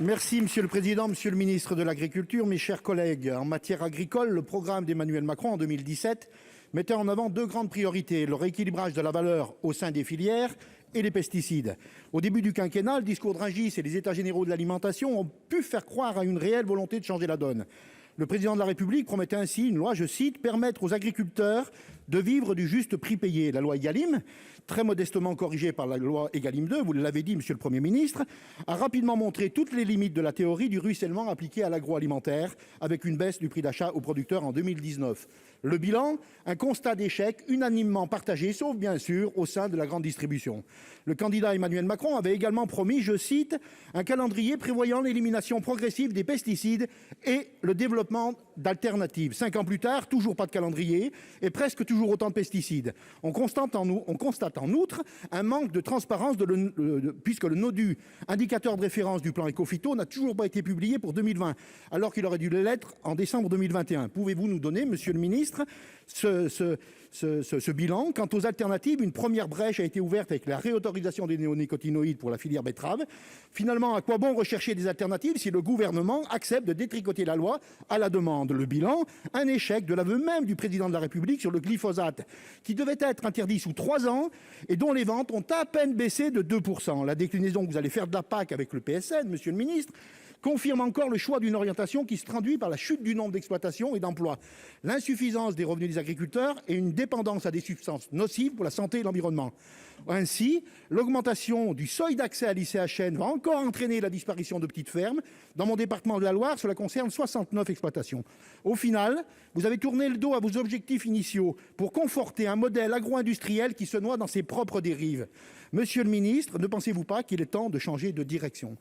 Merci Monsieur le Président, Monsieur le Ministre de l'Agriculture, mes chers collègues. En matière agricole, le programme d'Emmanuel Macron en 2017 mettait en avant deux grandes priorités: le rééquilibrage de la valeur au sein des filières et les pesticides. Au début du quinquennat, le discours de Rungis et les États généraux de l'alimentation ont pu faire croire à une réelle volonté de changer la donne. Le président de la République promettait ainsi une loi, je cite, « permettre aux agriculteurs de vivre du juste prix payé ». La loi Egalim, très modestement corrigée par la loi Egalim 2, vous l'avez dit, monsieur le Premier ministre, a rapidement montré toutes les limites de la théorie du ruissellement appliqué à l'agroalimentaire, avec une baisse du prix d'achat aux producteurs en 2019. Le bilan, un constat d'échec unanimement partagé, sauf bien sûr au sein de la grande distribution. Le candidat Emmanuel Macron avait également promis, je cite, « un calendrier prévoyant l'élimination progressive des pesticides et le développement d'alternatives ». 5 ans plus tard, toujours pas de calendrier et presque toujours autant de pesticides. On constate en outre un manque de transparence puisque le NODU, indicateur de référence du plan Écophyto, n'a toujours pas été publié pour 2020, alors qu'il aurait dû l'être en décembre 2021. Pouvez-vous nous donner, monsieur le ministre, ce bilan? Quant aux alternatives, une première brèche a été ouverte avec la réautorisation des néonicotinoïdes pour la filière betterave. Finalement, à quoi bon rechercher des alternatives si le gouvernement accepte de détricoter la loi à la demande? Le bilan, un échec de l'aveu même du président de la République sur le glyphosate, qui devait être interdit sous 3 ans et dont les ventes ont à peine baissé de 2%. La déclinaison que vous allez faire de la PAC avec le PSN, monsieur le ministre, confirme encore le choix d'une orientation qui se traduit par la chute du nombre d'exploitations et d'emplois, l'insuffisance des revenus des agriculteurs et une dépendance à des substances nocives pour la santé et l'environnement. Ainsi, l'augmentation du seuil d'accès à l'ICHN va encore entraîner la disparition de petites fermes. Dans mon département de la Loire, cela concerne 69 exploitations. Au final, vous avez tourné le dos à vos objectifs initiaux pour conforter un modèle agro-industriel qui se noie dans ses propres dérives. Monsieur le ministre, ne pensez-vous pas qu'il est temps de changer de direction ?